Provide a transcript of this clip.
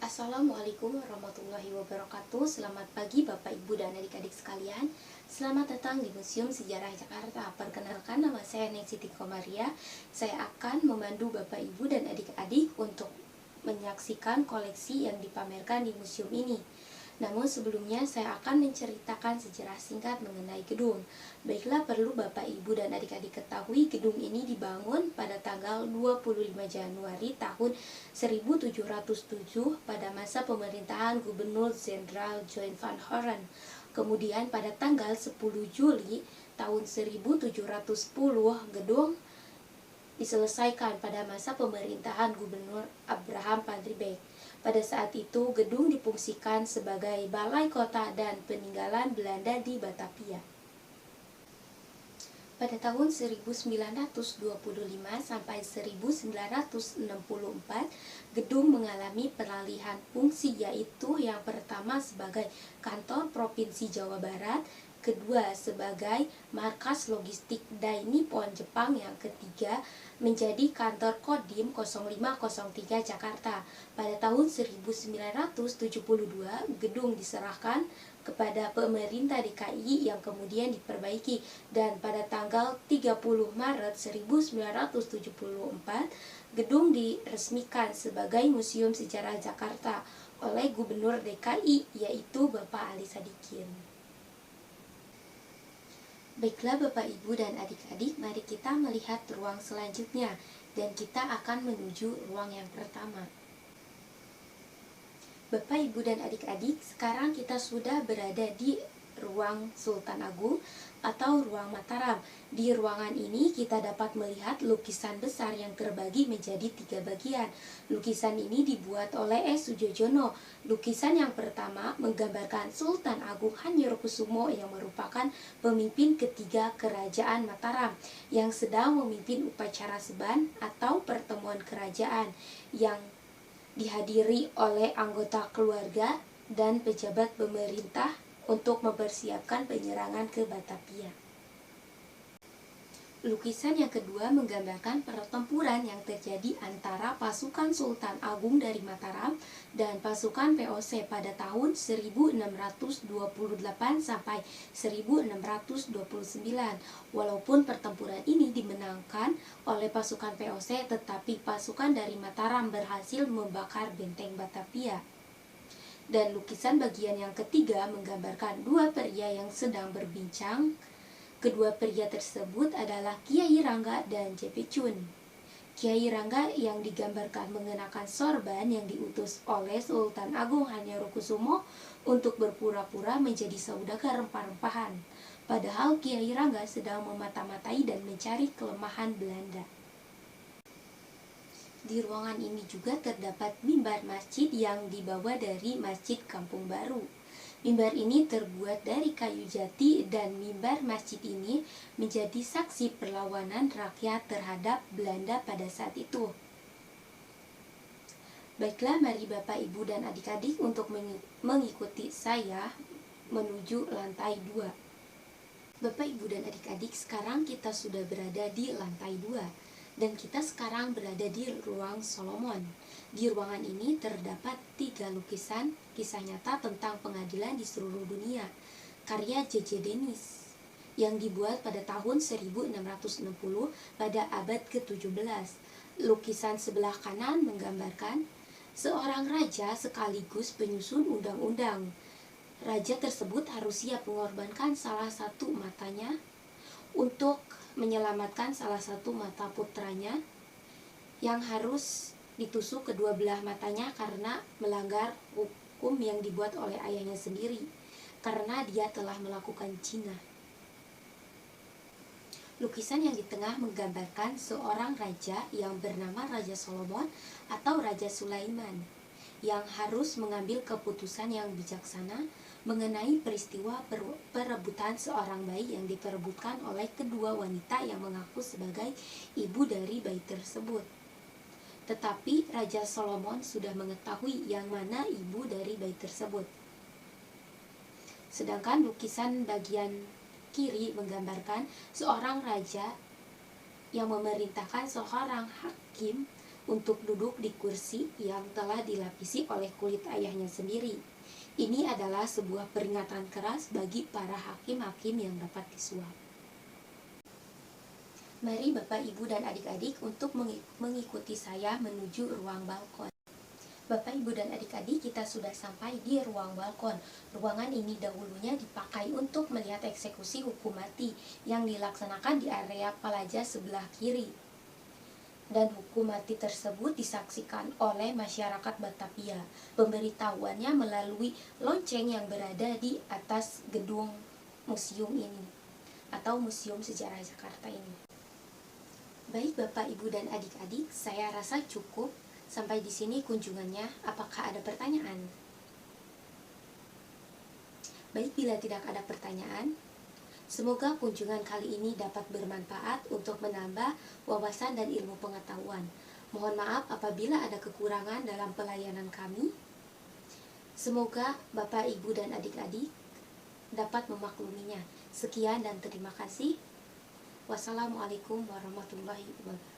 Assalamualaikum warahmatullahi wabarakatuh. Selamat pagi Bapak, Ibu, dan adik-adik sekalian. Selamat datang di Museum Sejarah Jakarta. Perkenalkan, nama saya Siti Komaria. Saya akan memandu Bapak, Ibu, dan adik-adik untuk menyaksikan koleksi yang dipamerkan di museum ini. Namun sebelumnya saya akan menceritakan sejarah singkat mengenai gedung. Baiklah, perlu Bapak, Ibu, dan adik-adik ketahui, gedung ini dibangun pada tanggal 25 Januari tahun 1707 pada masa pemerintahan Gubernur Jenderal John van Horen. Kemudian pada tanggal 10 Juli tahun 1710 gedung diselesaikan pada masa pemerintahan Gubernur Abraham van Riebeeck. Pada saat itu, gedung difungsikan sebagai balai kota dan peninggalan Belanda di Batavia. Pada tahun 1925 sampai 1964, gedung mengalami peralihan fungsi, yaitu yang pertama sebagai kantor Provinsi Jawa Barat, kedua sebagai markas logistik Dai Nippon Jepang, yang ketiga menjadi kantor Kodim 0503 Jakarta. Pada tahun 1972, gedung diserahkan kepada pemerintah DKI yang kemudian diperbaiki, dan pada tanggal 30 Maret 1974, gedung diresmikan sebagai Museum Sejarah Jakarta oleh Gubernur DKI, yaitu Bapak Ali Sadikin. Baiklah Bapak, Ibu, dan adik-adik, mari kita melihat ruang selanjutnya, dan kita akan menuju ruang yang pertama. Bapak, Ibu, dan adik-adik, sekarang kita sudah berada di ruang Sultan Agung atau ruang Mataram. Di ruangan ini kita dapat melihat lukisan besar yang terbagi menjadi 3 bagian. Lukisan ini dibuat oleh S. Sujojono. Lukisan yang pertama menggambarkan Sultan Agung Hanyorokusumo yang merupakan pemimpin ketiga Kerajaan Mataram yang sedang memimpin upacara seban atau pertemuan kerajaan yang dihadiri oleh anggota keluarga dan pejabat pemerintah untuk mempersiapkan penyerangan ke Batavia. Lukisan yang kedua menggambarkan pertempuran yang terjadi antara pasukan Sultan Agung dari Mataram dan pasukan VOC pada tahun 1628 sampai 1629. Walaupun pertempuran ini dimenangkan oleh pasukan VOC, tetapi pasukan dari Mataram berhasil membakar benteng Batavia. Dan lukisan bagian yang ketiga menggambarkan dua pria yang sedang berbincang. Kedua pria tersebut adalah Kiai Rangga dan JP Chun. Kiai Rangga yang digambarkan mengenakan sorban yang diutus oleh Sultan Agung Hanyorokusumo untuk berpura-pura menjadi saudagar rempah-rempahan. Padahal Kiai Rangga sedang memata-matai dan mencari kelemahan Belanda. Di ruangan ini juga terdapat mimbar masjid yang dibawa dari Masjid Kampung Baru. Mimbar ini terbuat dari kayu jati, dan mimbar masjid ini menjadi saksi perlawanan rakyat terhadap Belanda pada saat itu. Baiklah, mari Bapak, Ibu, dan adik-adik untuk mengikuti saya menuju lantai 2. Bapak, Ibu, dan adik-adik, sekarang kita sudah berada di lantai 2. Dan kita sekarang berada di ruang Solomon. Di ruangan ini terdapat 3 lukisan kisah nyata tentang pengadilan di seluruh dunia, karya J.J. Dennis, yang dibuat pada tahun 1660 pada abad ke-17. Lukisan sebelah kanan menggambarkan seorang raja sekaligus penyusun undang-undang. Raja tersebut harus siap mengorbankan salah satu matanya untuk menyelamatkan salah satu mata putranya yang harus ditusuk kedua belah matanya karena melanggar hukum yang dibuat oleh ayahnya sendiri, karena dia telah melakukan zina. Lukisan yang di tengah menggambarkan seorang raja yang bernama Raja Solomon atau Raja Sulaiman yang harus mengambil keputusan yang bijaksana mengenai peristiwa perebutan seorang bayi yang diperebutkan oleh kedua wanita yang mengaku sebagai ibu dari bayi tersebut. Tetapi Raja Solomon sudah mengetahui yang mana ibu dari bayi tersebut. Sedangkan lukisan bagian kiri menggambarkan seorang raja yang memerintahkan seorang hakim untuk duduk di kursi yang telah dilapisi oleh kulit ayahnya sendiri. Ini adalah sebuah peringatan keras bagi para hakim-hakim yang dapat disuap. Mari Bapak, Ibu, dan adik-adik untuk mengikuti saya menuju ruang balkon. Bapak, Ibu, dan adik-adik, kita sudah sampai di ruang balkon. Ruangan ini dahulunya dipakai untuk melihat eksekusi hukum mati yang dilaksanakan di area Palaja sebelah kiri. Dan hukum mati tersebut disaksikan oleh masyarakat Batavia. Pemberitahuannya melalui lonceng yang berada di atas gedung museum ini, atau Museum Sejarah Jakarta ini. Baik Bapak, Ibu, dan adik-adik, saya rasa cukup. Sampai di sini kunjungannya. Apakah ada pertanyaan? Baik, bila tidak ada pertanyaan, semoga kunjungan kali ini dapat bermanfaat untuk menambah wawasan dan ilmu pengetahuan. Mohon maaf apabila ada kekurangan dalam pelayanan kami. Semoga Bapak, Ibu, dan adik-adik dapat memakluminya. Sekian dan terima kasih. Wassalamualaikum warahmatullahi wabarakatuh.